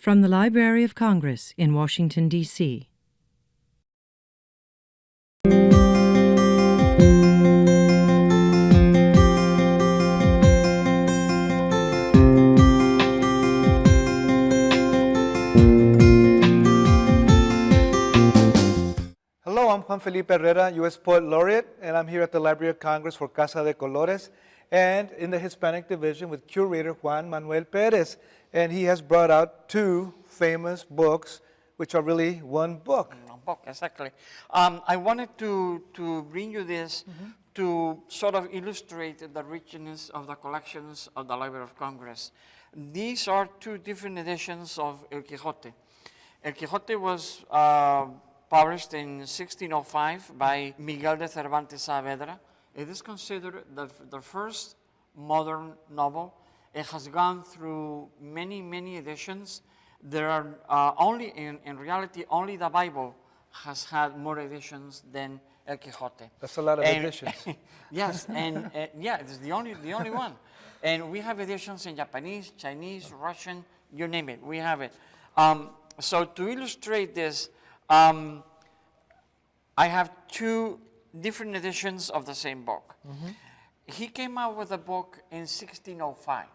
From the Library of Congress in Washington, D.C. Hello, I'm Juan Felipe Herrera, U.S. Poet Laureate, and I'm here at the Library of Congress for Casa de Colores and in the Hispanic Division with curator Juan Manuel Perez. And he has brought out two famous books, which are really one book. One book, exactly. I wanted to bring you this to sort of illustrate the richness of the collections of the Library of Congress. These are two different editions of El Quixote. El Quixote was published in 1605 by Miguel de Cervantes Saavedra. It is considered the first modern novel. It has gone through many, many editions. There are only, in reality, only the Bible has had more editions than El Quixote. That's a lot of editions. Yes, and yeah, it's the only one. And we have editions in Japanese, Chinese, Russian, you name it, we have it. So to illustrate this, I have two different editions of the same book. He came out with a book in 1605,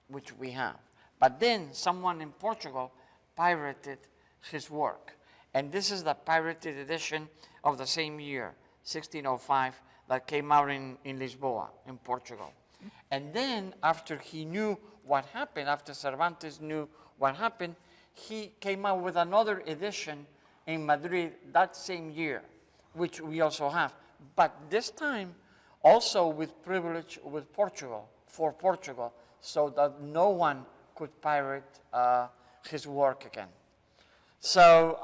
which we have. But then someone in Portugal pirated his work. And this is the pirated edition of the same year, 1605, that came out in Lisboa, in Portugal. And then after he knew what happened, after Cervantes knew what happened, he came out with another edition in Madrid that same year, which we also have. But this time, also with privilege with Portugal, for Portugal, so that no one could pirate his work again. So,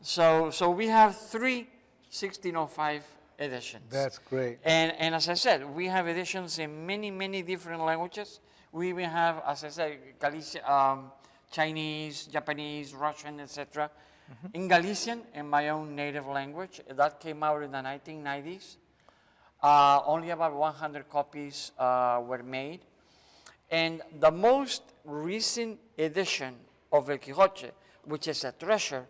so we have three 1605 editions. That's great. And as I said, we have editions in many, many different languages. We even have, as I said, Galician, Chinese, Japanese, Russian, etc. In Galician, in my own native language, that came out in the 1990s. Only about 100 copies were made. And the most recent edition of El Quixote, which is a treasure,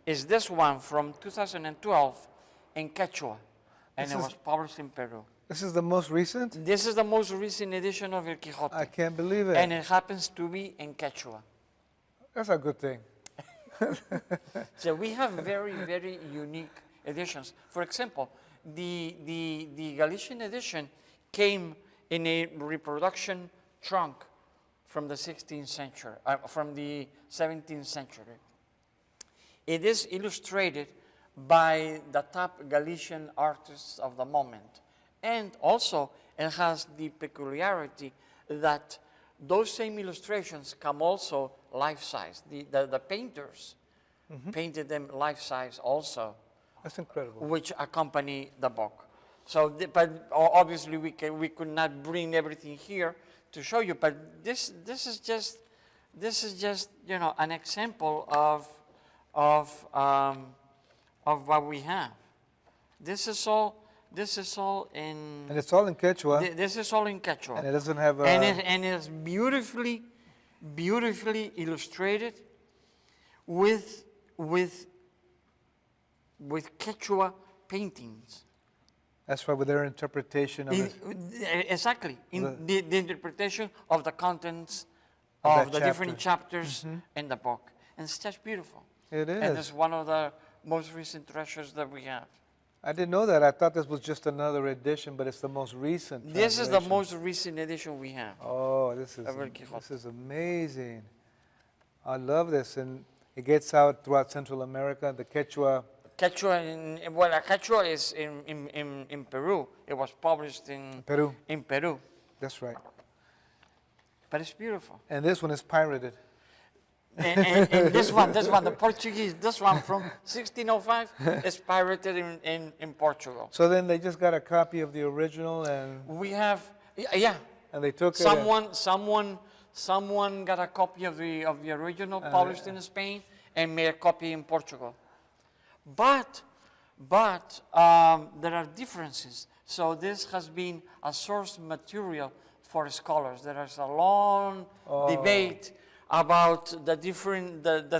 is this one from 2012 in Quechua. And it was published in Peru. This is the most recent? This is the most recent edition of El Quixote. I can't believe it. And it happens to be in Quechua. That's a good thing. So we have very, very unique editions. For example, the Galician edition came in a reproduction trunk from the 16th century, from the 17th century. It is illustrated by the top Galician artists of the moment. And also, it has the peculiarity that those same illustrations come also life-size. The painters painted them life-size also. That's incredible. Which accompany the book. So, but obviously we could not bring everything here to show you. But this is just you know an example of what we have. This is all in. And it's all in Quechua. This is all in Quechua. And it doesn't have a. And it's beautifully illustrated with Quechua paintings. That's right, with their interpretation of it. Exactly, the interpretation of the contents of the different chapters in the book. And it's just beautiful. It is. And it's one of the most recent treasures that we have. I didn't know that. I thought this was just another edition, but it's the most recent. This is the most recent edition we have. Oh, this is amazing. I love this. And it gets out throughout Central America, the Quechua. Quechua is in Peru. It was published in Peru. In Peru. That's right. But it's beautiful. And this one is pirated. And this one, the Portuguese, this one from 1605 is pirated in Portugal. So then they just got a copy of the original and. We have, yeah. And they took someone got a copy of the original published in Spain and made a copy in Portugal. But there are differences. So this has been a source material for scholars. There is a long debate about the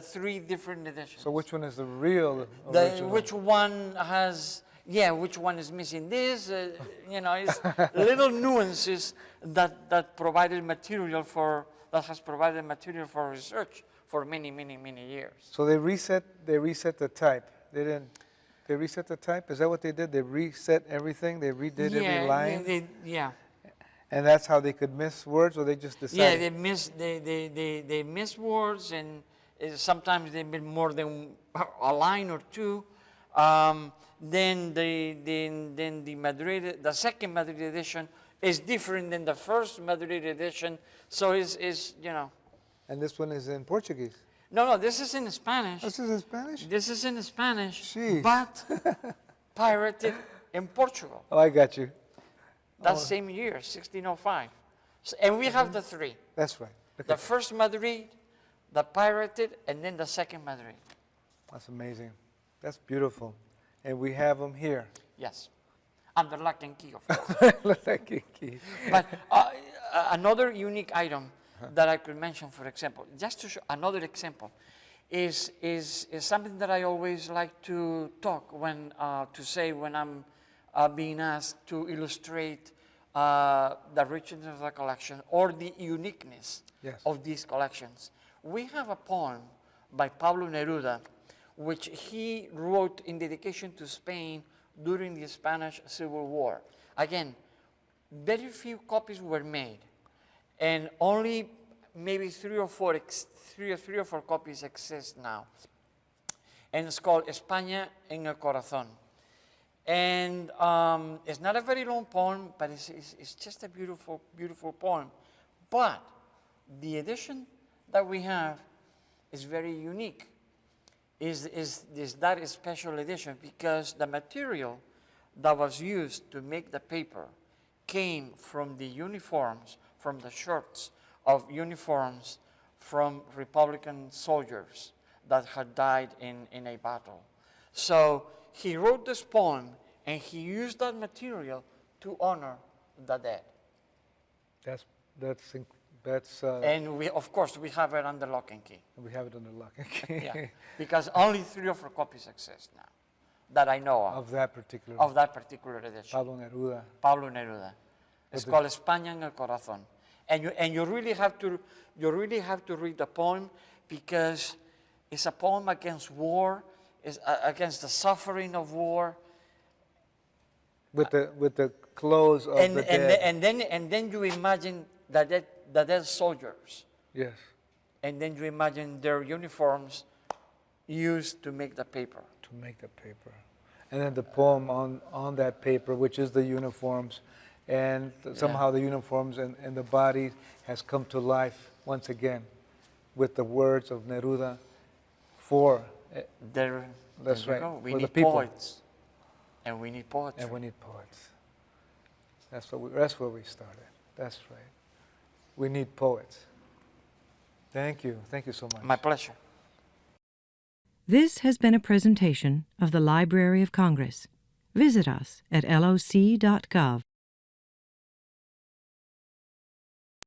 three different editions. So which one is the real The, original? which one has, yeah, which one is missing this, you know, it's little nuances that provided material for, that has provided material for research for many, many, many years. So they reset the type. They reset the type? Is that what they did? They reset everything? They redid every line? Yeah. And that's how they could miss words, or they just decided? Yeah, they miss words, and sometimes they miss more than a line or two. Then the Madrid, the second Madrid edition is different than the first Madrid edition. So is you know. And this one is in Portuguese? No, this is in Spanish. This is in Spanish? This is in Spanish, Jeez. but pirated in Portugal. Oh, I got you. That same year, 1605. So, and we have the three. That's right. Okay. The first Madrid, the pirated, and then the second Madrid. That's amazing. That's beautiful. And we have them here. Yes. Under lock and key, of course. Like a key. But another unique item that I could mention, for example, just to show another example, is something that I always like to talk when, to say when I'm being asked to illustrate the richness of the collection or the uniqueness Yes. of these collections. We have a poem by Pablo Neruda, which he wrote in dedication to Spain during the Spanish Civil War. Again, very few copies were made, and only maybe three or four copies exist now. And it's called España en el Corazón. And it's not a very long poem, but it's just a beautiful, beautiful poem. But the edition that we have is very unique. Is that special edition, because the material that was used to make the paper came from the uniforms, from the shirts of uniforms from Republican soldiers that had died in a battle. So he wrote this poem, and he used that material to honor the dead. And we, of course, we have it under lock and key. We have it under lock and key. Yeah, because only 3 or 4 copies exist now that I know of. Of that particular. Of that particular edition. Pablo Neruda. Pablo Neruda. It's called España en el Corazón. And you really have to read the poem, because it's a poem against war, it's against the suffering of war. With the clothes of the dead. And then you imagine the dead soldiers. Yes. And then you imagine their uniforms used to make the paper. To make the paper. And then the poem on that paper, which is the uniforms, and somehow the uniforms and the body has come to life once again with the words of Neruda for that's right. We for need the people. poets, and we need poetry. And we need poets. That's where we started. That's right. We need poets. Thank you. Thank you so much. My pleasure. This has been a presentation of the Library of Congress. Visit us at loc.gov.